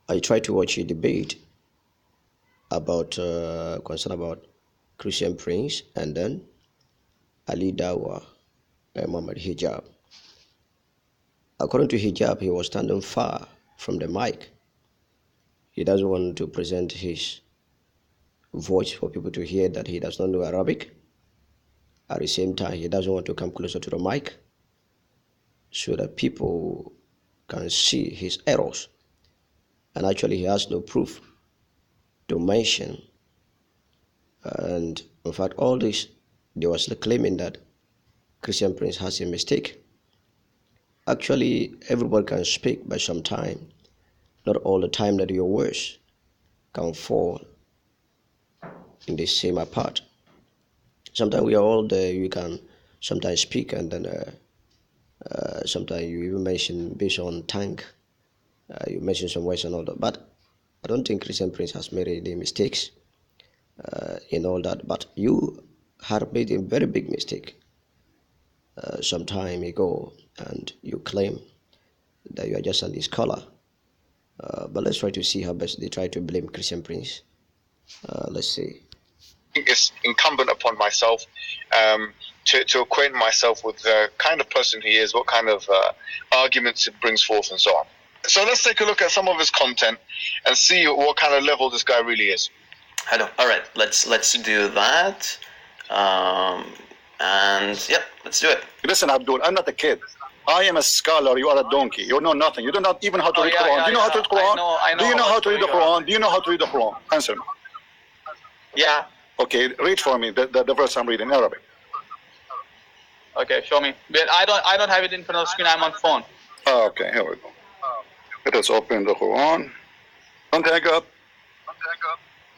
I tried to watch a debate about concern about Christian Prince and then Ali Dawa and Muhammad Hijab. According to Hijab, he was standing far from the mic. He doesn't want to present his voice for people to hear that he does not know Arabic. At the same time, he doesn't want to come closer to the mic so that people can see his errors. And actually, he has no proof to mention. And in fact, all this, they was claiming that Christian Prince has a mistake. Actually, everybody can speak, but sometimes, not all the time that your words can fall in the same apart. Sometimes we are all there, you can sometimes speak and then sometimes you even mention based on tongue, you mention some words and all that. But I don't think Christian Prince has made any mistakes in all that. But you had made a very big mistake some time ago, and you claim that you are just a scholar. But let's try to see how best they try to blame Christian Prince. Let's see. It's incumbent upon myself to acquaint myself with the kind of person he is, what kind of arguments it brings forth, and so on. So let's take a look at some of his content and see what kind of level this guy really is. Hello. All right, let's do that. And yeah, let's do it. Listen, Abdul, I'm not a kid. I am a scholar. You are a donkey. You know nothing. You do not even how to read Quran. Do you know how to read Quran? I know do you know how to read the Quran? Do you know how to read the Quran? Answer me. Yeah. Okay, read for me the verse I'm reading in Arabic. Okay, show me. But I don't have it in front of the screen. I'm on phone. Oh, okay, here we go. Let us open the Quran. Don't hang up.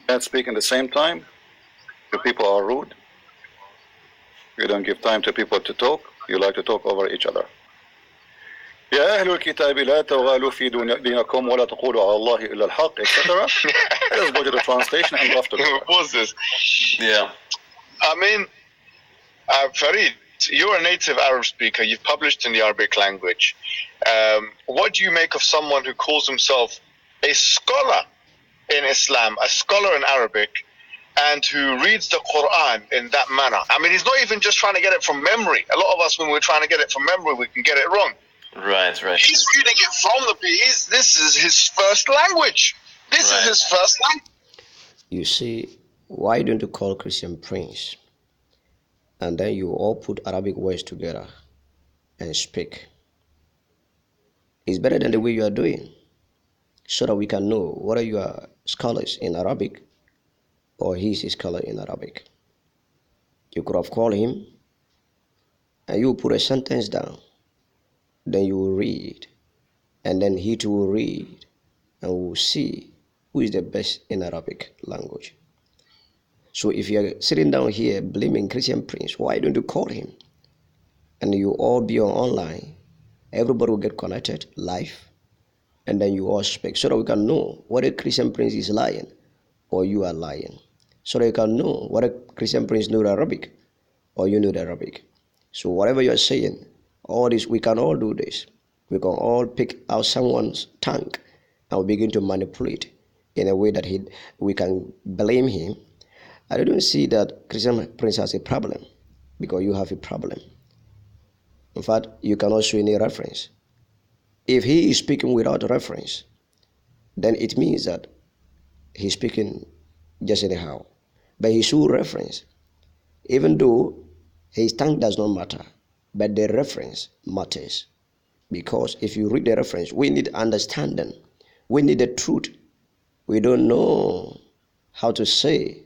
Let's speak in the same time. The people are rude. You don't give time to people to talk. You like to talk over each other. يا أهل الكتاب لا تغالوا في دينكم ولا تقولوا على الله إلا الحق, etc. Let's go to the translation and go after that. What's this? Yeah. I mean, Farid, you're a native Arab speaker. You've published in the Arabic language. What do you make of someone who calls himself a scholar in Islam, a scholar in Arabic, and who reads the Quran in that manner? I mean, he's not even just trying to get it from memory. A lot of us, when we're trying to get it from memory, we can get it wrong. Right. He's reading it from the page. This is his first language. This is his first language. You see, why don't you call Christian Prince? And then you all put Arabic words together and speak. It's better than the way you are doing, so that we can know whether you are scholars in Arabic or he's a scholar in Arabic. You could have called him and you put a sentence down. Then you will read, and then he too will read, and we will see who is the best in Arabic language. So if you are sitting down here blaming Christian Prince, why don't you call him? And you all be online, everybody will get connected live, and then you all speak, so that we can know whether Christian Prince is lying or you are lying, so that you can know whether Christian Prince knows Arabic or you know the Arabic. So whatever you are saying, all this, we can all do this. We can all pick out someone's tongue and we begin to manipulate in a way that we can blame him. I don't see that Christian Prince has a problem, because you have a problem. In fact, you cannot show any reference. If he is speaking without reference, then it means that he's speaking just anyhow. But he should reference, even though his tongue does not matter, but the reference matters. Because if you read the reference, we need understanding. We need the truth. We don't know how to say,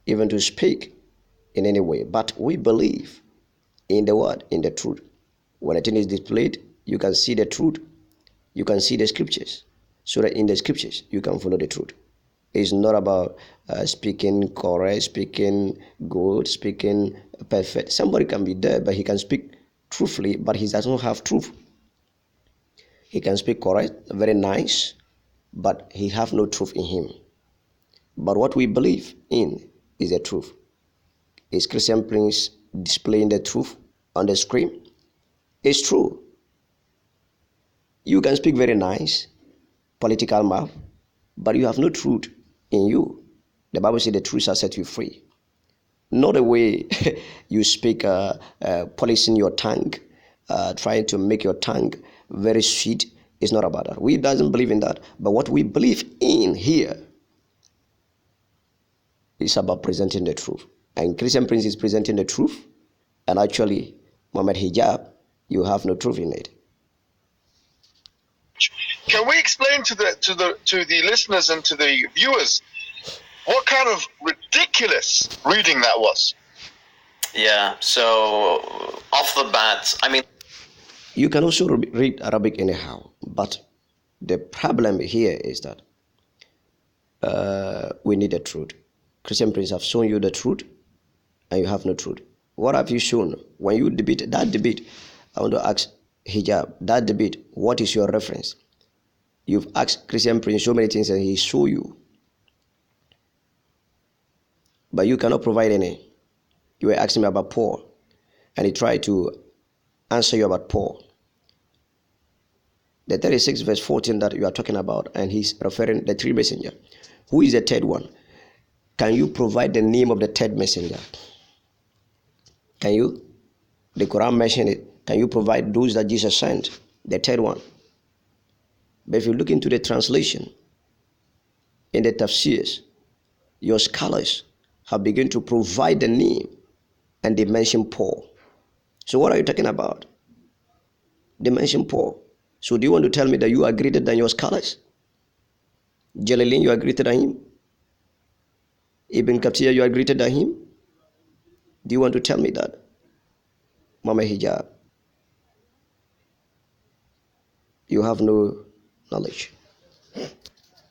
even to speak in any way. But we believe in the word, in the truth. When a thing is displayed, you can see the truth. You can see the scriptures. So that in the scriptures, you can follow the truth. It's not about speaking correct, speaking good, speaking perfect. Somebody can be there, but he can speak truthfully, but he does not have truth. He can speak correct, very nice, but he have no truth in him. But what we believe in is the truth. Is Christian Prince displaying the truth on the screen? It's true. You can speak very nice, political mouth, but you have no truth in you. The Bible says the truth shall set you free. Not the way you speak, polishing your tongue, trying to make your tongue very sweet. It's not about that. We doesn't believe in that. But what we believe in here is about presenting the truth. And Christian Prince is presenting the truth. And actually, Muhammad Hijab, you have no truth in it. Can we explain to the listeners and to the viewers what kind of ridiculous reading that was? Yeah, so off the bat, I mean... You can also read Arabic anyhow, but the problem here is that we need the truth. Christian Prince have shown you the truth, and you have no truth. What have you shown? When you debate that debate, I want to ask Hijab, that debate, what is your reference? You've asked Christian Prince so many things and he show you. But you cannot provide any. You were asking me about Paul, and he tried to answer you about Paul. The 36 verse 14 that you are talking about, and he's referring the three messenger. Who is the third one? Can you provide the name of the third messenger? Can you? The Quran mentioned it. Can you provide those that Jesus sent? The third one. But if you look into the translation, in the tafsirs, your scholars have begun to provide the name, and they mention Paul. So what are you talking about? They mention Paul. So do you want to tell me that you are greater than your scholars? Jalalain, you are greater than him? Ibn Kathir, you are greater than him? Do you want to tell me that? Mama Hijab, you have no knowledge.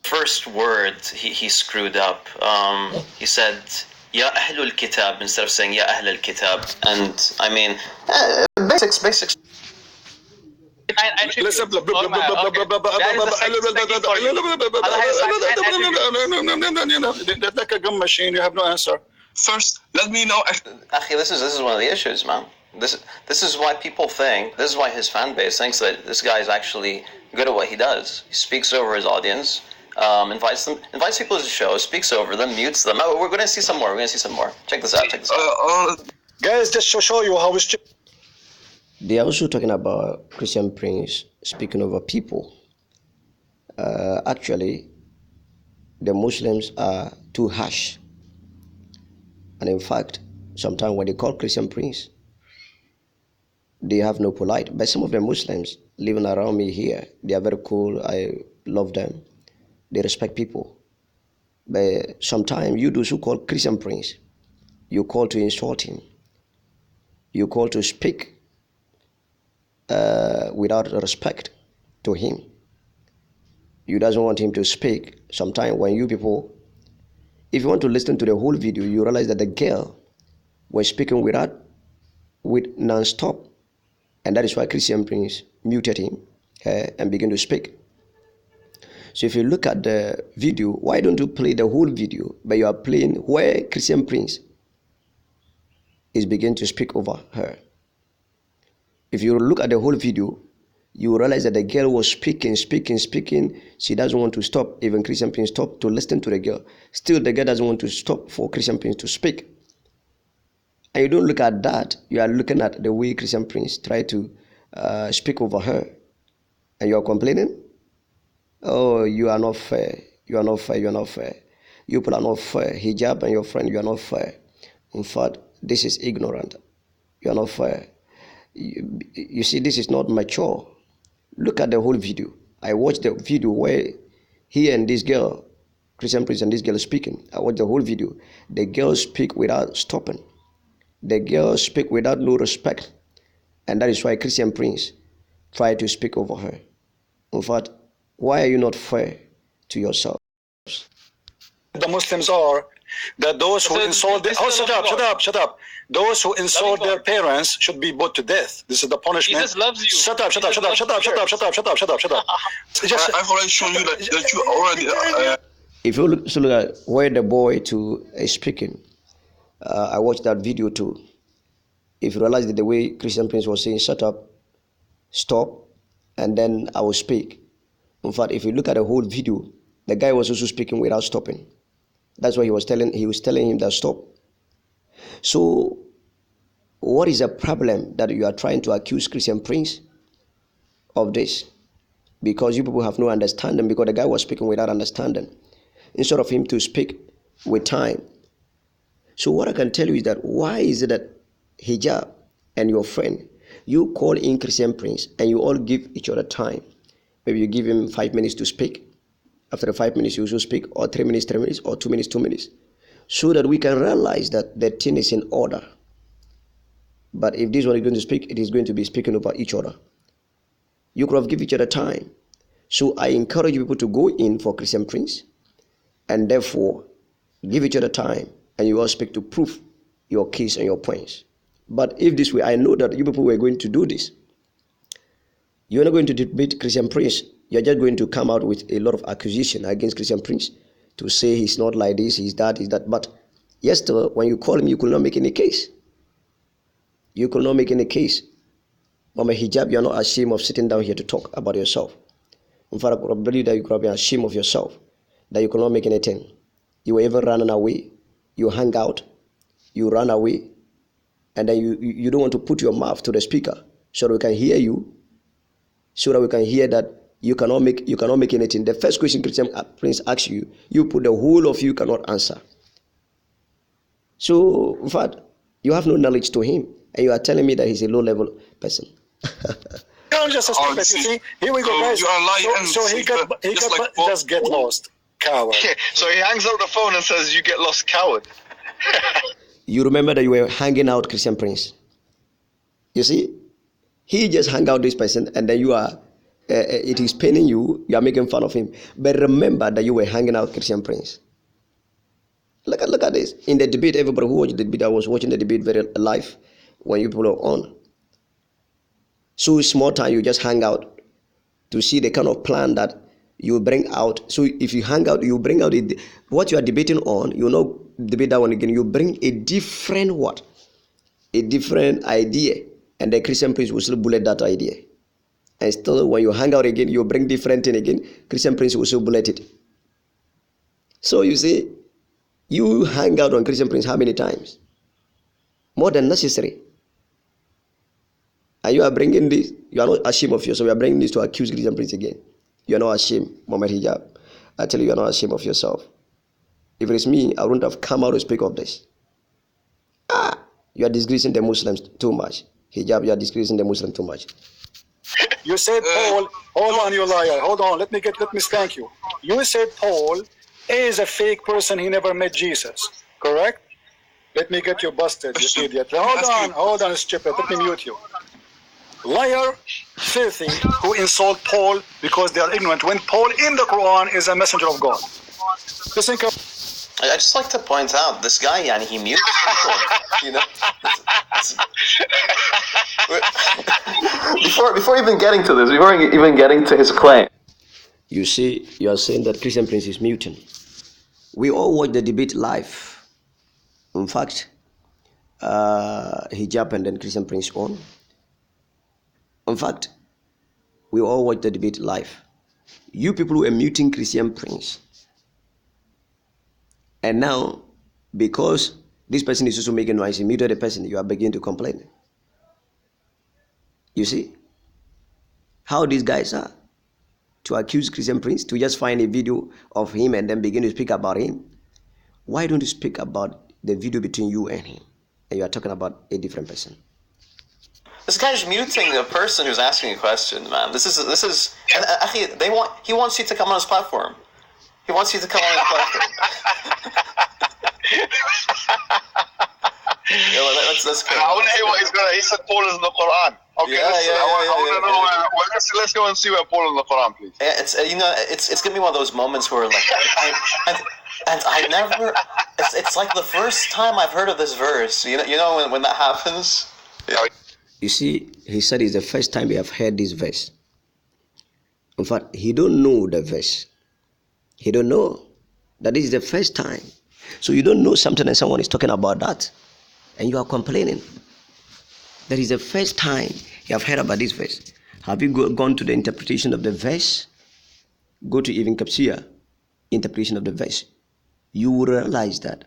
First word, he screwed up. He said, Ya Ahlul Kitab, instead of saying Ya Ahlul Kitab. And I mean, basics. Listen, you like a gun machine, you have no answer. First, let me know. Akhi, this is one of the issues, man. This is why people think, this is why his fan base thinks that this guy is actually good at what he does. He speaks over his audience, invites people to the show, speaks over them, mutes them. Oh, we're going to see some more. Check this out. Guys, just to show you how it's... They are also talking about Christian Prince speaking over people. Actually, the Muslims are too harsh. And in fact, sometimes when they call Christian Prince, they have no polite. But some of the Muslims living around me here, they are very cool. I love them. They respect people. But sometimes you those who call Christian Prince, you call to insult him. You call to speak without respect to him. You doesn't want him to speak. Sometimes when you people, if you want to listen to the whole video, you realize that the girl was speaking with non-stop. And that is why Christian Prince muted him and began to speak. So if you look at the video, why don't you play the whole video? But you are playing where Christian Prince is beginning to speak over her. If you look at the whole video, you realize that the girl was speaking. She doesn't want to stop. Even Christian Prince stopped to listen to the girl. Still, the girl doesn't want to stop for Christian Prince to speak. And you don't look at that. You are looking at the way Christian Prince tried to speak over her. And you are complaining? Oh, you are not fair. You are not fair. You are not fair. You people are not fair. Hijab and your friend, you are not fair. In fact, this is ignorant. You are not fair. You see, this is not mature. Look at the whole video. I watched the video where he and this girl, Christian Prince and this girl speaking. I watched the whole video. The girl speak without stopping. The girl speak without no respect. And that is why Christian Prince tried to speak over her. In fact, why are you not fair to yourselves? The Muslims are that those who insult their... Oh, shut up. Those who insult their parents should be put to death. This is the punishment. Jesus loves you. Shut up. Just, I've already shown you that you already... If you look at where the boy is speaking, I watched that video too. If you realize that the way Christian Prince was saying, shut up, stop, and then I will speak. In fact, if you look at the whole video, The guy was also speaking without stopping. That's why he was telling him that stop. So what is the problem that you are trying to accuse Christian Prince of this? Because you people have no understanding, because the guy was speaking without understanding, instead of him to speak with time. So what I can tell you is that why is it that Hijab and your friend, you call in Christian Prince and you all give each other time? Maybe you give him 5 minutes to speak. After the 5 minutes, you also speak, or 3 minutes, 3 minutes, or 2 minutes, 2 minutes, so that we can realize that the thing is in order. But if this one is going to speak, it is going to be speaking over each other. You could have given each other time. So I encourage people to go in for Christian Prince and therefore give each other time, and you all speak to prove your case and your points. But if this way, I know that you people were going to do this. You're not going to debate Christian Prince. You're just going to come out with a lot of accusation against Christian Prince to say he's not like this, he's that, he's that. But yesterday, when you call him, you could not make any case. You could not make any case. Mama Hijab, you're not ashamed of sitting down here to talk about yourself. In fact, I believe that you could have been ashamed of yourself, that you could not make anything. You were even running away. You hang out, you run away, and then you don't want to put your mouth to the speaker so that we can hear you, so that we can hear that you cannot make anything. The first question Christian Prince asks you, you put the whole of you cannot answer. So, in fact, you have no knowledge to him, and you are telling me that he's a low-level person. I'm just a stupid, you see? Here we go, guys. You are lying. So he just get lost. Coward. So he hangs up the phone and says, "You get lost, coward." You remember that you were hanging out Christian Prince. You see? He just hung out this person, and then you are, it is paining you, you are making fun of him. But remember that you were hanging out Christian Prince. Look at this. In the debate, everybody who watched the debate, I was watching the debate very live when you people were on. So small time, you just hang out to see the kind of plan that you bring out. So if you hang out, you bring out what you are debating on. You know, debate that one again. You bring a different what? A different idea, and the Christian Prince will still bullet that idea. And still, when you hang out again, you bring different thing again. Christian Prince will still bullet it. So you see, you hang out on Christian Prince how many times? More than necessary. And you are bringing this. You are not ashamed of yourself. You are bringing this to accuse Christian Prince again. You are not ashamed, Muhammad Hijab. I tell you, you are not ashamed of yourself. If it is me, I wouldn't have come out to speak of this. You are disgracing the Muslims too much. Hijab, you are disgracing the Muslims too much. You said Paul, hold on, you liar. Hold on, let me spank you. You said Paul is a fake person, he never met Jesus. Correct? Let me get you busted, you idiot. Hold on, stupid. Let me mute you. Liar, filthy, who insult Paul because they are ignorant, when Paul in the Quran is a messenger of God. Listen, I just like to point out this guy, yani, he mutes people, you know. before even getting to this, before even getting to his claim. You see, you are saying that Christian Prince is muting. We all watch the debate live. In fact, Hijab and then Christian Prince on. In fact, we all watch the debate live. You people who are muting Christian Prince. And now, because this person is also making noise, you muted the person, you are beginning to complain. You see how these guys are? To accuse Christian Prince, to just find a video of him and then begin to speak about him. Why don't you speak about the video between you and him? And you are talking about a different person. This guy's muting a person who's asking a question, man. This is. And, he wants you to come on his platform. He wants you to come on his platform. Let's go. I want to hear what he's gonna. He said Paul is in the Quran. Okay, let's go and see where Paul is in the Quran, please. It's it's gonna be one of those moments where like, I never. It's like the first time I've heard of this verse. You know when that happens. Yeah. You see, he said it's the first time we have heard this verse. In fact, he don't know the verse. He don't know that this is the first time. So you don't know something and someone is talking about that, and you are complaining. That is the first time you have heard about this verse. Have you gone to the interpretation of the verse? Go to Ibn Kapsir interpretation of the verse, you will realize that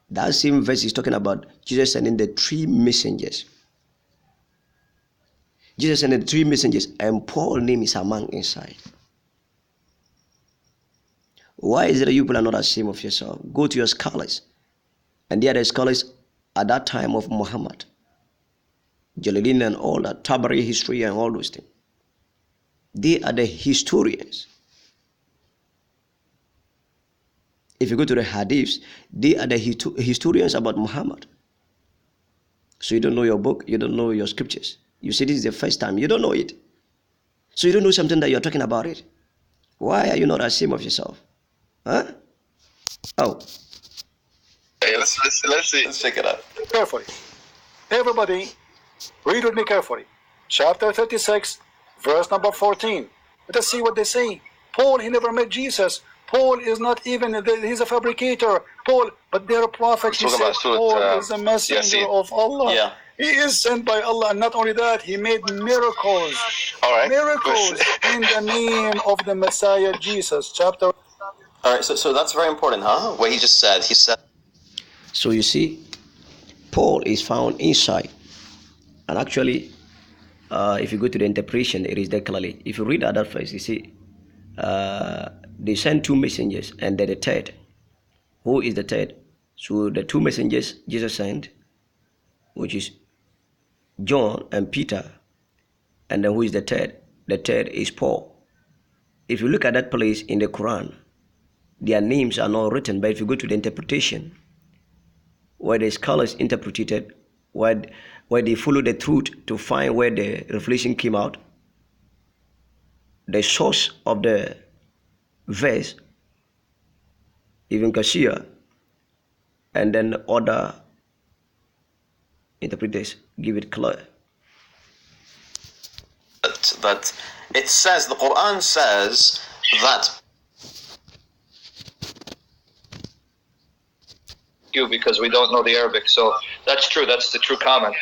that same verse is talking about Jesus sending the 3 messengers. Jesus sending the 3 messengers, and Paul's name is among inside. Why is it that you people are not ashamed of yourself? Go to your scholars. And they are the scholars at that time of Muhammad, Jalilin and all that, Tabari history and all those things. They are the historians. If you go to the hadiths, they are the historians about Muhammad. So you don't know your book, you don't know your scriptures. You say this is the first time, you don't know it. So you don't know something that you're talking about it. Why are you not ashamed of yourself? Huh? Oh. Hey, let's see. Let's check it out. Carefully. Everybody, read with me carefully. Chapter 36, verse number 14. Let us see what they say. Paul, he never met Jesus. Paul is not even, he's a fabricator. Paul, but they're a prophet. He said Paul is a messenger of Allah. Yeah. He is sent by Allah. And not only that, he made miracles. All right. Miracles in the name of the Messiah Jesus. Chapter. All right, so that's very important, huh? What he just said. He said. So you see, Paul is found inside. And actually, if you go to the interpretation, it is there clearly. If you read other verse, you see, they sent 2 messengers, and then the third. Who is the third? So the 2 messengers Jesus sent, which is John and Peter, and then who is the third? The third is Paul. If you look at that place in the Quran, their names are not written, but if you go to the interpretation, where the scholars interpreted, where they follow the truth to find where the revelation came out, the source of the verse, even Kashia, and then other interpreters give it clear. That it says, the Quran says that. Because we don't know the Arabic, so that's true. That's the true comment.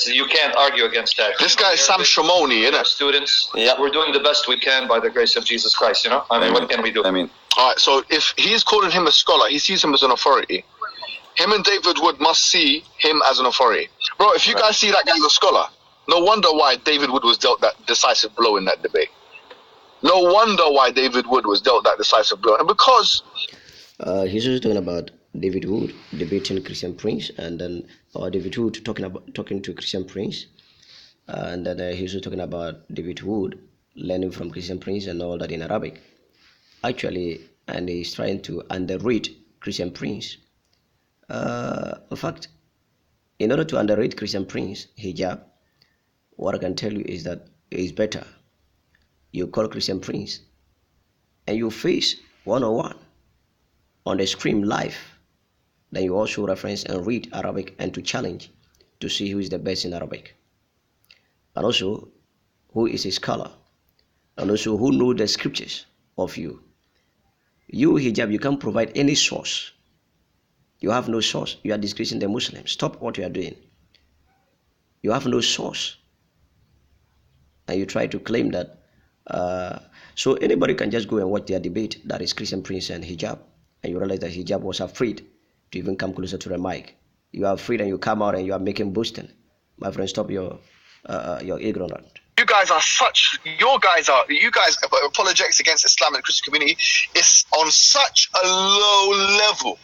You can't argue against that. This guy is Sam Shimoni, isn't it? Students, Yep. we're doing the best we can by the grace of Jesus Christ. You know, I mean, what can we do? I mean, All right. So if he's calling him a scholar, he sees him as an authority. Him and David Wood must see him as an authority, bro. If you guys see that guy as a scholar, no wonder why David Wood was dealt that decisive blow in that debate. No wonder why David Wood was dealt that decisive blow, and because He's also talking about David Wood debating Christian Prince, and then David Wood talking to Christian Prince, and then he's also talking about David Wood learning from Christian Prince and all that in Arabic. Actually, and he's trying to underrate Christian Prince. In fact, in order to underrate Christian Prince, Hijab, what I can tell you is that it's better you call Christian Prince and you face one-on-one on the screen live, then you also reference and read Arabic and to challenge to see who is the best in Arabic, and also who is a scholar, and also who knows the scriptures of you. You, Hijab, you can't provide any source. You have no source. You are disgracing the Muslims. Stop what you are doing. You have no source. And you try to claim that. So anybody can just go and watch their debate, that is Christian Prince and Hijab. And you realize that Hijab was afraid to even come closer to the mic. You are afraid and you come out and you are making boasting. My friend, stop your ignorance. you guys apologetics against Islam and the Christian community is on such a low level.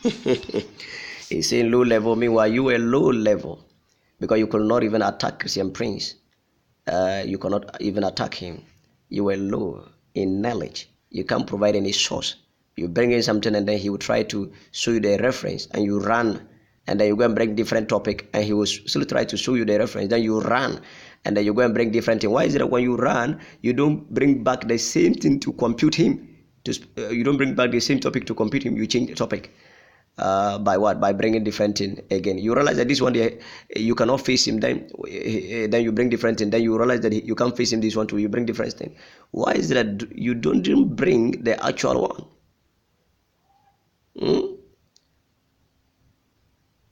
He's saying low level, meanwhile you were low level because you could not even attack Christian Prince. You cannot even attack him. You were low in knowledge. You can't provide any source. You bring in something and then he will try to show you the reference and you run, and then you go and bring different topic and he will still try to show you the reference, then you run, and then you go and bring different thing. Why is it that when you run you don't bring back the same thing to compute him? You don't bring back the same topic to compute him, you change the topic. By what? By bringing different thing again. You realize that this one day you cannot face him, then you bring different thing, then you realize that you can't face him this one too, you bring different thing. Why is it that you don't bring the actual one?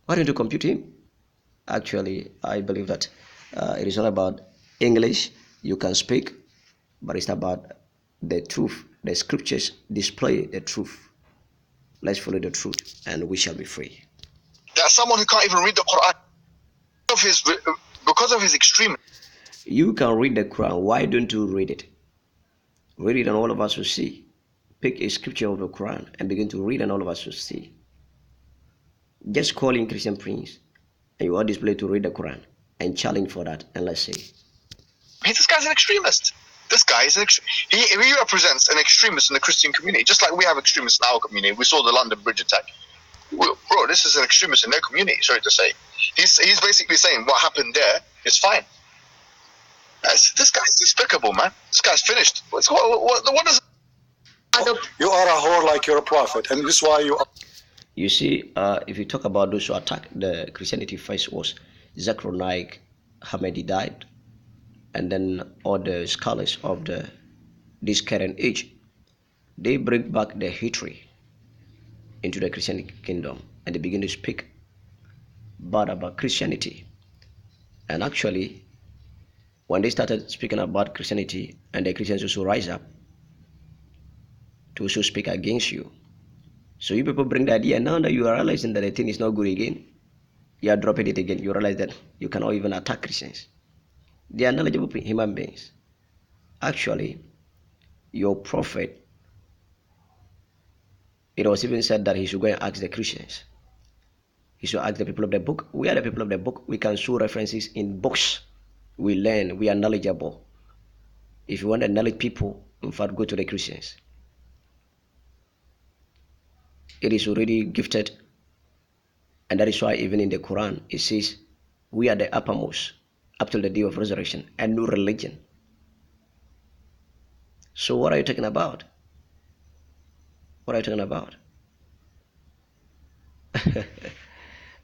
Why don't you compute him? Actually, I believe that it is not about English you can speak, but it's about the truth The scriptures display the truth. Let's follow the truth and we shall be free. That someone who can't even read the Quran because of his extreme. You can read the Quran. Why don't you read it? Read it and all of us will see. Pick a scripture of the Quran and begin to read and all of us will see. Just call in Christian Prince and you are displayed to read the Quran and challenge for that, and let's see. This guy's an extremist. This guy is he represents an extremist in the Christian community, just like we have extremists in our community. We saw the London Bridge attack. Bro, this is an extremist in their community, sorry to say. He's basically saying what happened there is fine. This guy's despicable, man. This guy's finished. What does... You are a whore like you're a prophet, and this is why you are. You see, if you talk about those who attacked the Christianity first was Zakir Naik, Hamedi died, and then all the scholars of this current age, they bring back the history into the Christian kingdom and they begin to speak bad about Christianity. And actually, when they started speaking about Christianity, and the Christians also rise up to also speak against you. So you people bring the idea, now that you are realizing that the thing is not good again, you are dropping it again. You realize that you cannot even attack Christians. They are knowledgeable human beings. Actually, your prophet, it was even said that he should go and ask the Christians. He should ask the people of the book. We are the people of the book. We can show references in books. We learn. We are knowledgeable. If you want to knowledge people, in fact, go to the Christians. It is already gifted. And that is why even in the Quran, it says, we are the uppermost up till the day of resurrection, and no religion. So what are you talking about? What are you talking about?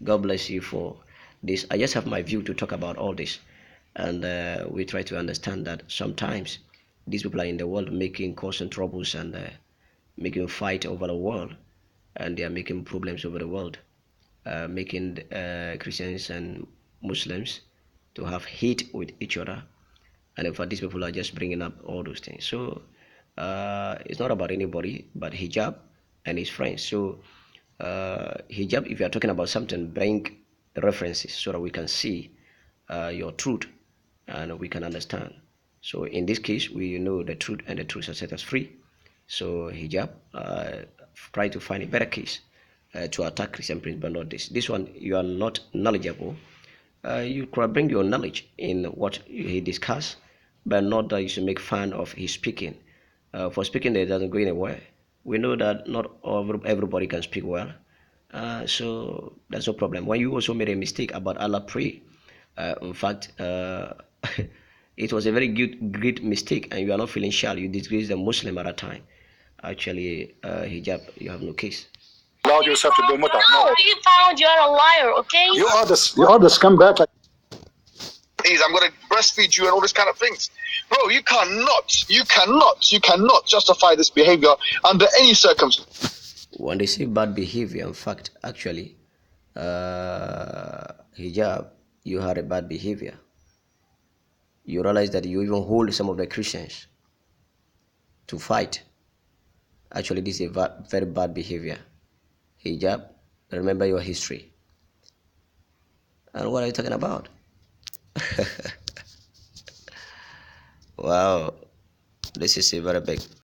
God bless you for this. I just have my view to talk about all this. And we try to understand that sometimes these people are in the world causing troubles and making fight over the world. And they are making problems over the world. Making Christians and Muslims to have hate with each other. And in fact, these people are just bringing up all those things. So it's not about anybody but Hijab and his friends. So Hijab, if you are talking about something, bring references so that we can see your truth and we can understand. So in this case, we know the truth and the truth shall set us free. So Hijab, try to find a better case to attack Christian Prince, but not this. This one, you are not knowledgeable. You could bring your knowledge in what he discussed, but not that you should make fun of his speaking. For speaking, it doesn't go anywhere. We know that not everybody can speak well, so that's no problem. When you also made a mistake about Allah pray, in fact, it was a very great mistake, and you are not feeling shy. You disgrace the Muslim at a time. Actually, Hijab, you have no case. Allowed yourself to do muta. No, you found you are a liar, okay? You are the scumbag. I'm going to breastfeed you and all this kind of things. Bro, you cannot justify this behavior under any circumstance. When they say bad behavior, in fact, actually, Hijab, you had a bad behavior. You realize that you even hold some of the Christians to fight. Actually, this is a very bad behavior. Hijab, remember your history. And what are you talking about? Wow, this is a very big